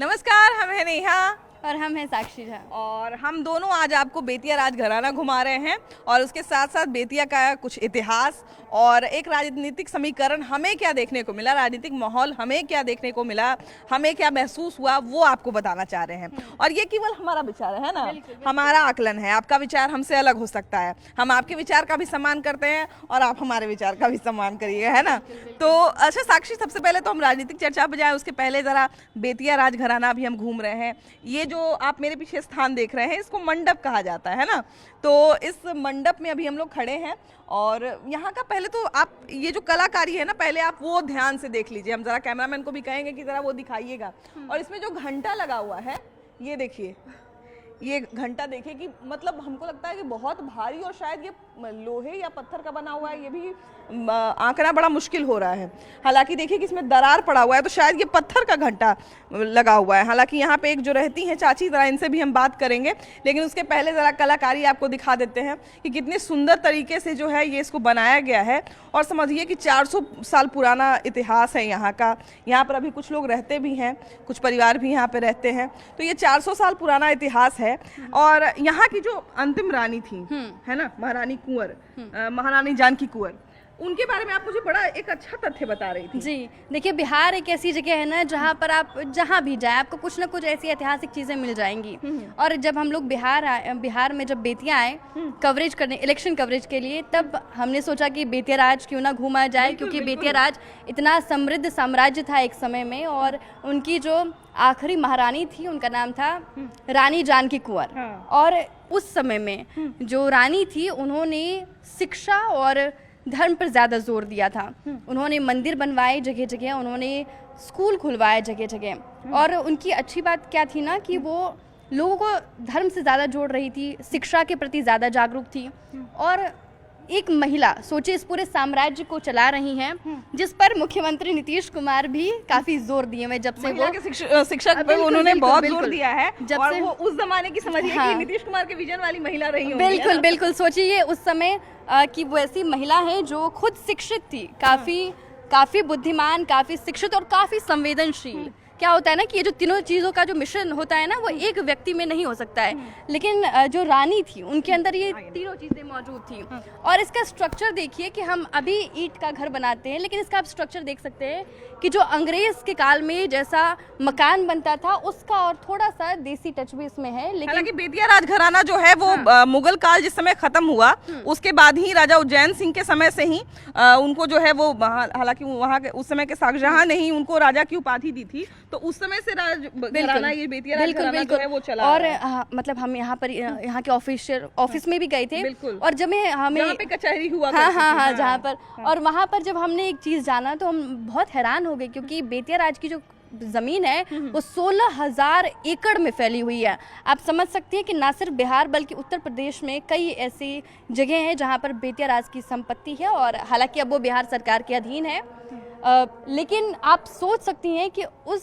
नमस्कार, हम हैं नेहा और हम हैं साक्षी झा। और हम दोनों आज आपको बेतिया राजघराना घुमा रहे हैं और उसके साथ साथ बेतिया का कुछ इतिहास और एक राजनीतिक समीकरण हमें क्या देखने को मिला, राजनीतिक माहौल हमें क्या देखने को मिला, हमें क्या महसूस हुआ, वो आपको बताना चाह रहे हैं। और ये केवल हमारा विचार है ना, हमारा आकलन है। आपका विचार हमसे अलग हो सकता है, हम आपके विचार का भी सम्मान करते हैं और आप हमारे विचार का भी सम्मान करिएगा, है ना। तो अच्छा साक्षी, सबसे पहले तो हम राजनीतिक चर्चा पर जाए, उसके पहले जरा बेतिया राजघराना भी हम घूम रहे हैं। ये जो आप मेरे पीछे स्थान देख रहे हैं, इसको मंडप कहा जाता है ना। तो इस मंडप में अभी हम लोग खड़े हैं और यहाँ का पहले तो आप ये जो कलाकारी है ना, पहले आप वो ध्यान से देख लीजिए। हम जरा कैमरामैन को भी कहेंगे कि जरा वो दिखाइएगा। और इसमें जो घंटा लगा हुआ है, ये देखिए, ये घंटा देखिए कि मतलब हमको लगता है कि बहुत भारी और शायद ये लोहे या पत्थर का बना हुआ है, ये भी आंकना बड़ा मुश्किल हो रहा है। हालांकि देखिए कि इसमें दरार पड़ा हुआ है, तो शायद ये पत्थर का घंटा लगा हुआ है। हालांकि यहाँ पे एक जो रहती हैं चाची, जरा इनसे भी हम बात करेंगे, लेकिन उसके पहले ज़रा कलाकारी आपको दिखा देते हैं कि कितने सुंदर तरीके से जो है ये इसको बनाया गया है। और समझिए कि 400 साल पुराना इतिहास है यहाँ का। यहाँ पर अभी कुछ लोग रहते भी हैं, कुछ परिवार भी यहाँ पे रहते हैं। तो ये 400 साल पुराना इतिहास है। और यहाँ की जो अंतिम रानी थी, है ना, महारानी कुंवर, महारानी जानकी कुंवर, उनके बारे में आप मुझे बड़ा एक अच्छा तथ्य बता रही थी। जी देखिए, बिहार एक ऐसी जगह है ना जहाँ पर आप जहाँ भी जाए आपको कुछ ना कुछ ऐसी ऐतिहासिक चीजें मिल जाएंगी। और जब हम लोग बिहार में जब बेतिया आए कवरेज करने, इलेक्शन कवरेज के लिए, तब हमने सोचा कि बेतिया राज क्यों ना घूमा जाए, क्योंकि बेतिया राज इतना समृद्ध साम्राज्य था एक समय में। और उनकी जो आखिरी महारानी थी, उनका नाम था रानी जानकी कुंवर। और उस समय में जो रानी थी, उन्होंने शिक्षा और धर्म पर ज़्यादा जोर दिया था। उन्होंने मंदिर बनवाए जगह जगह, उन्होंने स्कूल खुलवाए जगह जगह। और उनकी अच्छी बात क्या थी ना कि वो लोगों को धर्म से ज़्यादा जोड़ रही थी, शिक्षा के प्रति ज़्यादा जागरूक थी। और एक महिला सोचे इस पूरे साम्राज्य को चला रही हैं, जिस पर मुख्यमंत्री नीतीश कुमार भी काफी जोर दिए हैं। जब से वो शिक्षक पे उन्होंने बहुत जोर दिया है, जब और से वो उस जमाने की समझिए कि नीतीश कुमार के विजन वाली महिला रही होंगी। बिल्कुल बिल्कुल, सोचिए उस समय कि वो ऐसी महिला है जो खुद शिक्षित थी, काफी बुद्धिमान, काफी शिक्षित और काफी संवेदनशील। क्या होता है ना कि ये जो तीनों चीज़ों का जो मिश्रण होता है ना, वो एक व्यक्ति में नहीं हो सकता है। लेकिन जो रानी थी, उनके अंदर ये तीनों चीज़ें मौजूद थी। और इसका स्ट्रक्चर देखिए कि हम अभी ईंट का घर बनाते हैं, लेकिन इसका आप स्ट्रक्चर देख सकते हैं कि जो अंग्रेज के काल में जैसा मकान बनता था, उसका और थोड़ा सा देसी टच भी इसमें है। लेकिन हालांकि बेतिया राजघराना जो है वो मुगल काल जिस समय खत्म हुआ, उसके बाद ही राजा उज्जैन सिंह के समय से ही उनको जो है वो, हालांकि वहाँ के उस समय के शाहजहां ने ही उनको राजा की उपाधि दी थी। तो उस समय से राजघराना, ये बेतिया राजघराना जो है वो चला। और मतलब हम यहाँ पर यहाँ के ऑफिस में भी गए थे। और जब हमें जहाँ पे कचहरी हुआ, हाँ, जहाँ पर, और वहाँ पर जब हमने एक चीज़ जाना तो हम बहुत हैरान हो गए, क्योंकि बेतिया राज की जो जमीन है वो 16,000 एकड़ में फैली हुई है। आप समझ सकते हैं कि ना सिर्फ बिहार बल्कि उत्तर प्रदेश में कई ऐसी जगह हैं जहाँ पर बेतिया राज की संपत्ति है। और हालांकि अब वो बिहार सरकार के अधीन है, लेकिन आप सोच सकती हैं कि उस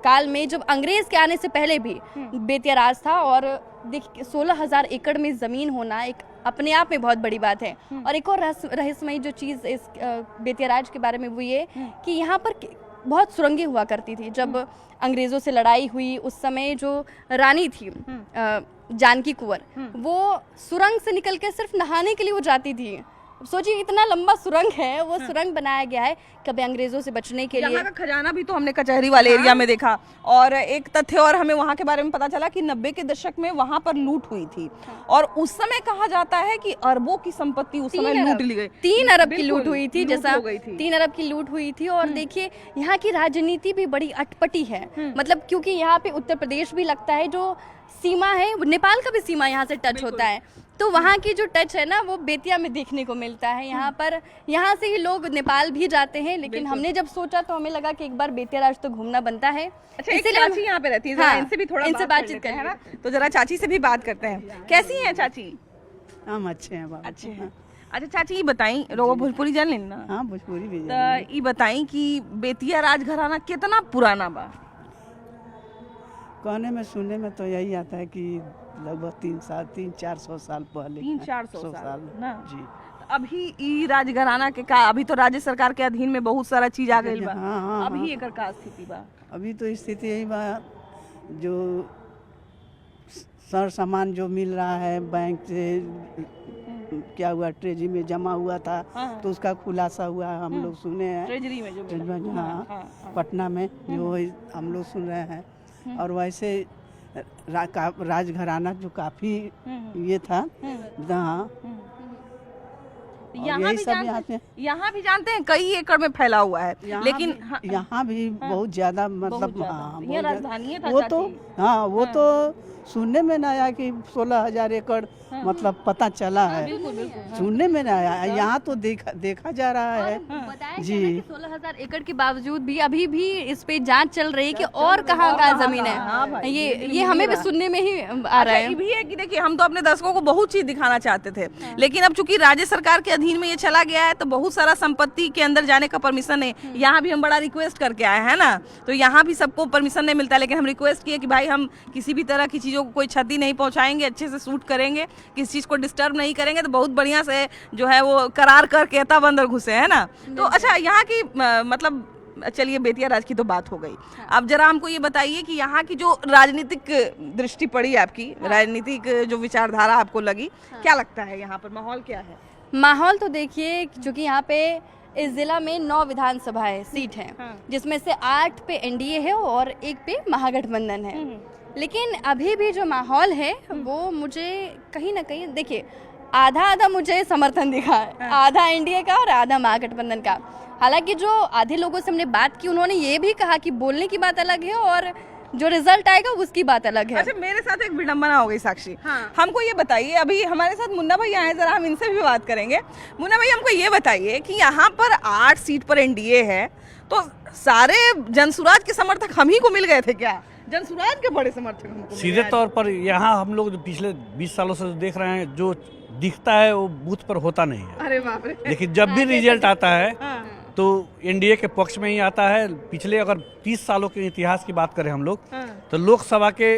काल में जब अंग्रेज के आने से पहले भी बेतिया राज था। और देखिए 16,000 एकड़ में ज़मीन होना एक अपने आप में बहुत बड़ी बात है। और एक और रहस्यमयी जो चीज़ इस बेतिया राज के बारे में वो ये कि यहाँ पर बहुत सुरंगें हुआ करती थी। जब अंग्रेज़ों से लड़ाई हुई उस समय जो रानी थी जानकी कुंवर, वो सुरंग से निकल के सिर्फ नहाने के लिए वो जाती थी। सोचिए इतना लंबा सुरंग है, वो सुरंग बनाया गया है कभी अंग्रेजों से बचने के लिए। यहाँ का खजाना भी तो हमने कचहरी वाले एरिया में देखा। और एक तथ्य और हमें वहाँ के बारे में पता चला कि 90 के दशक में वहाँ पर लूट हुई थी। और उस समय कहा जाता है कि अरबों की संपत्ति उस समय लूट ली गई। 3 अरब की लूट हुई थी, जैसा 3 अरब की लूट हुई थी। और देखिए यहाँ की राजनीति भी बड़ी अटपटी है। मतलब क्योंकि यहाँ पे उत्तर प्रदेश भी लगता है, जो सीमा है नेपाल का भी सीमा यहाँ से टच होता है। तो वहाँ की जो टच है ना, वो बेतिया में देखने को मिलता है। यहाँ से ही लोग नेपाल भी जाते हैं। लेकिन हमने जब सोचा तो हमें लगा कि एक बार बेतिया राज तो घूमना बनता है। अच्छा, इसलिए चाची यहाँ पे रहती है। हाँ, इनसे भी थोड़ा बातचीत करते हैं ना, तो जरा चाची से भी बात करते हैं। कैसी हैं चाची? हम अच्छे हैं। अच्छे हैं। अच्छा चाची, ये बताई, रोगो भोजपुरी जान लेना? हाँ, भोजपुरी भी जान। तो ये बताई कि बेतिया राजघराना कितना पुराना बा? कहने में सुनने में तो यही आता है कि लगभग 300-400 साल पहले। 300-400 साल ना जी। अभी ई राजघराना के का, अभी तो राज्य सरकार के अधीन में बहुत सारा चीज आ गई बा। हाँ, अभी एकर का स्थिति बा? अभी तो स्थिति यही बा जो सर सामान जो मिल रहा है बैंक से, क्या हुआ ट्रेजरी में जमा हुआ था तो उसका खुलासा हुआ है, हम लोग सुने हैं। ट्रेजरी में जो हाँ, पटना में जो हम लोग सुन रहे हैं। और वैसे राजघराना जो काफ़ी ये था, हाँ, यहाँ भी जानते हैं कई एकड़ में फैला हुआ है, लेकिन यहाँ भी बहुत ज्यादा, मतलब हाँ, ये राजधानी है, वो तो हाँ, वो तो सुनने में ना आया कि 16,000 एकड़ मतलब पता चला है, सुनने में ना आया। यहाँ तो देखा जा रहा है जी। 16,000 एकड़ के बावजूद भी अभी भी इस पे जांच चल रही है कि और कहाँ कहाँ जमीन है। ये हमें भी सुनने में ही आ रहा है। ये भी है कि देखिए, हम तो अपने दर्शकों को बहुत चीज दिखाना चाहते थे, लेकिन अब चूंकि राज्य सरकार के अधीन में ये चला गया है तो बहुत सारा संपत्ति के अंदर जाने का परमिशन है। यहाँ भी हम बड़ा रिक्वेस्ट करके आए हैं ना, तो यहाँ भी सबको परमिशन नहीं मिलता, लेकिन हम रिक्वेस्ट किए कि भाई हम किसी भी तरह की चीजों को कोई क्षति नहीं पहुंचाएंगे, अच्छे से शूट करेंगे, किसी चीज को डिस्टर्ब नहीं करेंगे। तो बहुत बढ़िया से जो है वो करार करके तब अंदर घुसे है ना। तो अच्छा, यहाँ की मतलब चलिए बेतिया राज की तो बात हो गई। अब जरा हमको ये बताइए कि यहाँ की जो राजनीतिक दृष्टि पड़ी आपकी, राजनीतिक जो विचारधारा आपको लगी, क्या लगता है यहाँ पर माहौल क्या है? माहौल तो देखिए, चूंकि यहाँ पे इस जिला में 9 विधानसभा सीट है, जिसमें से 8 पे एनडीए है और 1 पे महागठबंधन है। लेकिन अभी भी जो माहौल है वो मुझे कहीं ना कहीं, देखिए, आधा आधा मुझे समर्थन दिखा है, आधा एनडीए का और आधा महागठबंधन का। हालांकि जो आधे लोगों से हमने बात की, उन्होंने ये भी कहा कि बोलने की बात अलग है और जो रिजल्ट आएगा उसकी बात अलग है। अच्छा, मेरे साथ एक विडंबना हो गई साक्षी। हमको ये बताइए, अभी हमारे साथ मुन्ना भाई आए, जरा हम इनसे भी बात करेंगे। मुन्ना भाई, हमको ये बताइए कि यहाँ पर 8 सीट पर एनडीए है, तो सारे जनसुराज के समर्थक हम ही को मिल गए थे क्या? जनसुराज के बड़े समर्थक हमको सीधे तौर पर यहाँ हम लोग जो पिछले 20 सालों से देख रहे हैं, जो दिखता है वो बूथ पर होता नहीं है। अरे बाप रे। लेकिन जब भी रिजल्ट आता है तो एनडीए के पक्ष में ही आता है। पिछले अगर 30 सालों के इतिहास की बात करें हम लोग, तो लोकसभा के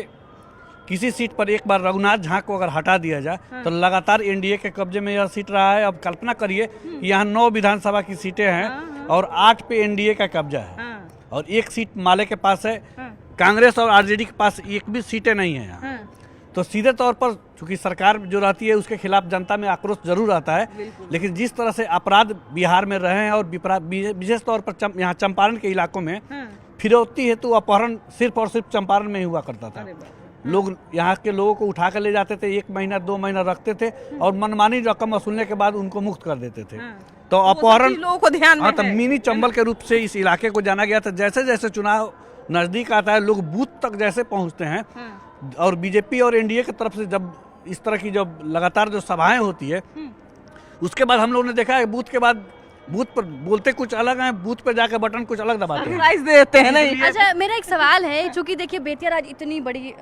किसी सीट पर एक बार रघुनाथ झा को अगर हटा दिया जाए तो लगातार एनडीए के कब्जे में यह सीट रहा है। अब कल्पना करिए, यहाँ 9 विधानसभा की सीटें हैं और 8 पे एनडीए का कब्जा है और 1 सीट माले के पास है। कांग्रेस और आरजेडी के पास एक भी सीटें नहीं है यहाँ। तो सीधे तौर पर चूंकि सरकार जो रहती है उसके खिलाफ जनता में आक्रोश जरूर आता है, लेकिन जिस तरह से अपराध बिहार में रहे हैं और विशेष तौर पर यहाँ चंपारण के इलाकों में फिरौती हेतु अपहरण सिर्फ और सिर्फ चंपारण में ही हुआ करता था। लोग यहाँ के लोगों को उठा कर ले जाते थे, 1 महीना 2 महीना रखते थे और मनमानी रकम वसूलने के बाद उनको मुक्त कर देते थे। तो अपहरण लोगों को ध्यान में तो मिनी चंबल के रूप से इस इलाके को जाना गया था। जैसे जैसे चुनाव नजदीक आता है, लोग बूथ तक जैसे पहुंचते हैं और बीजेपी और एनडीए की तरफ से जब इस तरह की जब लगातार जो सभाएं होती है, उसके बाद हम लोगों ने देखा है बूथ के बाद बूथ पर बोलते कुछ अलग हैं, बूथ पर जाकर बटन कुछ अलग दबाते हैं, देते हैं नहीं। अच्छा, मेरा एक सवाल है, चूंकि देखिए बेतिया राज इतनी बड़ी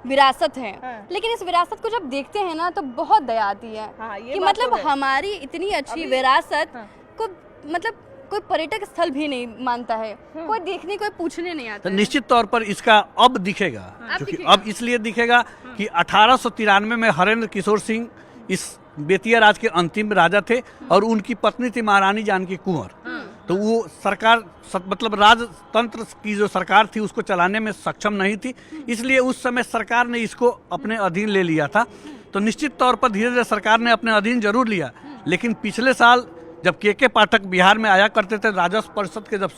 विरासत है, लेकिन इस विरासत को जब देखते हैं ना तो बहुत दया आती है कि मतलब हमारी इतनी अच्छी विरासत को मतलब कोई पर्यटक स्थल भी नहीं मानता है, कोई देखने कोई पूछने नहीं आता। तो निश्चित तौर पर इसका अब दिखेगा, क्योंकि अब इसलिए दिखेगा कि 1893 में हरेंद्र किशोर सिंह इस बेतिया राज के अंतिम राजा थे और उनकी पत्नी थी महारानी जानकी कुंवर। तो वो सरकार मतलब राजतंत्र की जो सरकार थी उसको चलाने में सक्षम नहीं थी, इसलिए उस समय सरकार ने इसको अपने अधीन ले लिया था। तो निश्चित तौर पर धीरे धीरे सरकार ने अपने अधीन जरूर लिया, लेकिन पिछले साल जब के पाठक बिहार में आया करते थे, राजस्व परिषद के जब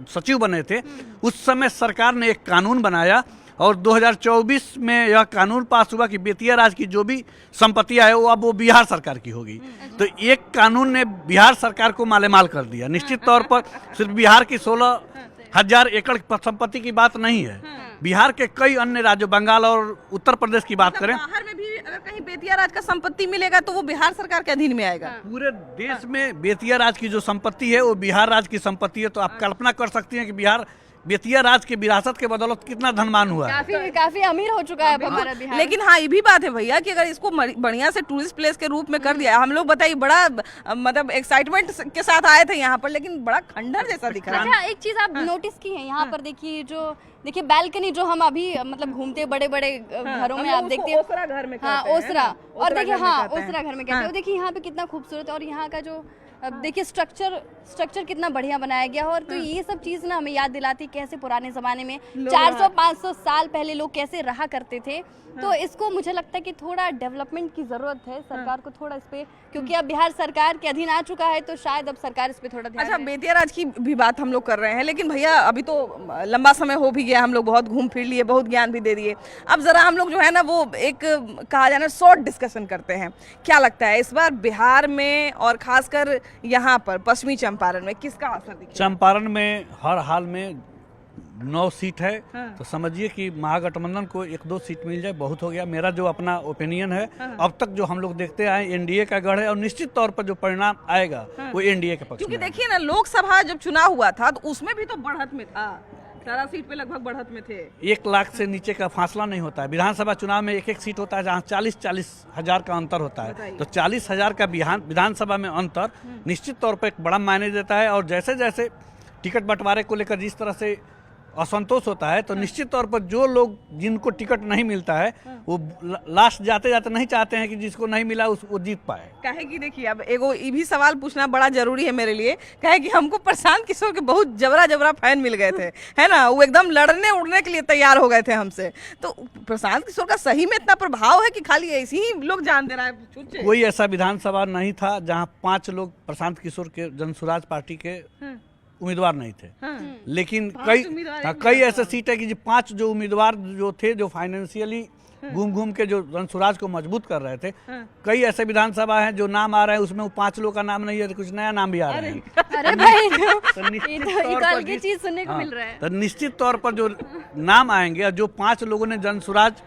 सचिव बने थे, उस समय सरकार ने एक कानून बनाया और 2024 में यह कानून पास हुआ कि बेतिया राज की जो भी संपत्तियां है वो अब वो बिहार सरकार की होगी। तो एक कानून ने बिहार सरकार को मालेमाल कर दिया। निश्चित तौर पर सिर्फ बिहार की 16,000 एकड़ संपत्ति की बात नहीं है, बिहार के कई अन्य राज्यों, बंगाल और उत्तर प्रदेश की बात करें, बाहर में भी अगर कहीं बेतिया राज का संपत्ति मिलेगा तो वो बिहार सरकार के अधीन में आएगा। पूरे देश में बेतिया राज की जो संपत्ति है वो बिहार राज की संपत्ति है। तो आप कल्पना कर सकती हैं कि बिहार बेतिया राज की विरासत के बदौलत कितना धनवान हुआ है, काफी अमीर हो चुका है हमारा बिहार। लेकिन हाँ, ये भी बात है भैया कि अगर इसको बढ़िया से टूरिस्ट प्लेस के रूप में कर दिया, हम लोग बताइए बड़ा मतलब एक्साइटमेंट के साथ आए थे यहाँ पर, लेकिन बड़ा खंडर जैसा दिख रहा है। अच्छा, एक चीज आप नोटिस की है यहाँ पर, देखिए बैल्कनी जो हम अभी मतलब घूमते बड़े बड़े घरों में आप देखते हैं, ओसरा घर में हाँ ओसरा, और देखिए हाँ ओसरा घर में कहते हैं, देखिए यहाँ पे कितना खूबसूरत, और यहाँ का जो देखिए स्ट्रक्चर स्ट्रक्चर कितना बढ़िया बनाया गया और तो ये सब चीज ना हमें याद दिलाती कैसे पुराने जमाने में 400-500 साल पहले लोग कैसे रहा करते थे। तो इसको मुझे लगता है कि थोड़ा डेवलपमेंट की जरूरत है, सरकार को थोड़ा इस पे, क्योंकि अब बिहार सरकार के अधीन आ चुका है तो शायद अब सरकार इस पे थोड़ा ध्यान अच्छा, दे। बेतिया राज की भी बात हम लोग कर रहे हैं, लेकिन भैया अभी तो लंबा समय हो भी गया, हम लोग बहुत घूम फिर लिए, बहुत ज्ञान भी दे दिए। अब जरा हम लोग जो है ना वो एक कहा जाए ना शॉर्ट डिस्कशन करते हैं। क्या लगता है इस बार बिहार में और खासकर यहाँ पर पश्चिमी चंपारण में किसका असर दिखेगा? चंपारण में हर हाल में 9 सीट है, तो समझिए कि महागठबंधन को 1-2 सीट मिल जाए बहुत हो गया। मेरा जो अपना ओपिनियन है, अब तक जो हम लोग देखते आए एनडीए का गढ़ है और निश्चित तौर पर जो परिणाम आएगा वो एनडीए के पक्ष क्योंकि में। देखिए ना, लोकसभा जब चुनाव हुआ था तो उसमें भी तो बढ़त में था, 18 सीट पे लगभग बढ़त में थे। 1 लाख से नीचे का फासला नहीं होता है। विधानसभा चुनाव में एक सीट होता है जहाँ 40-40 हजार का अंतर होता है, तो 40 हजार का विधानसभा में अंतर निश्चित तौर पर एक बड़ा मायने देता है। और जैसे जैसे टिकट बंटवारे को लेकर जिस तरह से असंतोष होता है, तो निश्चित तौर पर जो लोग जिनको टिकट नहीं मिलता है वो लास्ट जाते जाते नहीं चाहते हैं कि जिसको नहीं मिला वो जीत पाए। कहे कि देखिए, अब एगो ये भी सवाल पूछना बड़ा जरूरी है मेरे लिए। कहे कि हमको प्रशांत किशोर के बहुत जबरा फैन मिल गए थे, है ना, वो एकदम लड़ने उड़ने के लिए तैयार हो गए थे हमसे। तो प्रशांत किशोर का सही में इतना प्रभाव है कि खाली ऐसे ही लोग जान दे रहा है? कोई ऐसा विधानसभा नहीं था जहाँ 5 लोग प्रशांत किशोर के जनसुराज पार्टी के उम्मीदवार नहीं थे। लेकिन कई ऐसे सीट है कि जो 5 जो उम्मीदवार जो थे, जो फाइनेंशियली घूम के जो जनसुराज को मजबूत कर रहे थे, कई ऐसे विधानसभा हैं जो नाम आ रहे हैं, उसमें वो 5 लोगों का नाम नहीं है, कुछ नया नाम भी आ रहे हैं। अरे भाई तो निश्चित तौर पर ये चीज सुनने को मिल रहा है। तो निश्चित तौर पर जो नाम आएंगे और जो 5 लोगों ने जनसुराज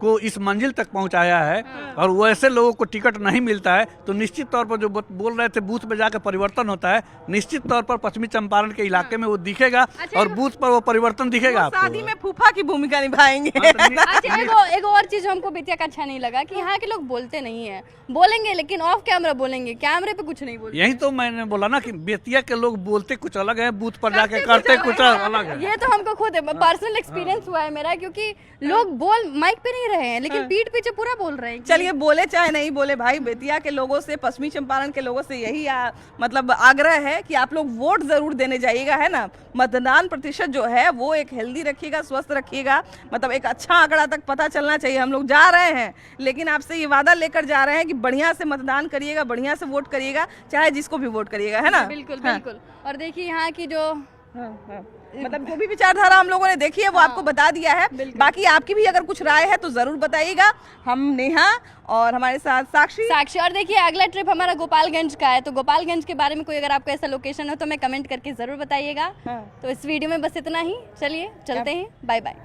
को इस मंजिल तक पहुंचाया है और वो ऐसे लोगों को टिकट नहीं मिलता है, तो निश्चित तौर पर जो बोल रहे थे बूथ में जाकर परिवर्तन होता है, निश्चित तौर पर पश्चिमी चंपारण के इलाके में वो दिखेगा और बूथ पर वो परिवर्तन दिखेगा आपको। शादी में फूफा की भूमिका निभाएंगे। अच्छा, एगो और चीज हमको बेतिया का अच्छा नहीं लगा कि यहाँ के लोग बोलते नहीं है, बोलेंगे लेकिन ऑफ कैमरा बोलेंगे, कैमरे पे कुछ नहीं बोलते। यही तो मैंने बोला ना कि बेतिया के लोग बोलते कुछ अलग है, बूथ पर जाके करते कुछ अलग है। ये तो हमको खुद पर्सनल एक्सपीरियंस हुआ है मेरा, क्योंकि लोग बोल माइक पे नहीं रहे हैं लेकिन पीठ पीछे पूरा बोल रहे हैं। चलिए, बोले चाहे नहीं बोले भाई, बेतिया के लोगों से, पश्चिमी चंपारण के लोगों से यही मतलब आग्रह है कि आप लोग वोट जरूर देने जाइएगा, है ना। मतदान प्रतिशत जो है वो एक हेल्दी रखिएगा, स्वस्थ रखिएगा, मतलब एक अच्छा आंकड़ा तक पता चलना चाहिए। हम लोग जा रहे हैं, लेकिन आपसे ये वादा लेकर जा रहे हैं कि बढ़िया से मतदान करिएगा, बढ़िया से वोट करिएगा, चाहे जिसको भी वोट करिएगा, है ना। बिल्कुल बिल्कुल। और देखिए यहाँ की जो मतलब जो भी विचारधारा हम लोगों ने देखी है वो आपको बता दिया है। बाकी आपकी भी अगर कुछ राय है तो जरूर बताइएगा। हम नेहा और हमारे साथ साक्षी। और देखिए अगला ट्रिप हमारा गोपालगंज का है, तो गोपालगंज के बारे में कोई अगर आपका ऐसा लोकेशन हो तो हमें कमेंट करके जरूर बताइएगा। तो इस वीडियो में बस इतना ही, चलिए चलते हैं, बाय बाय।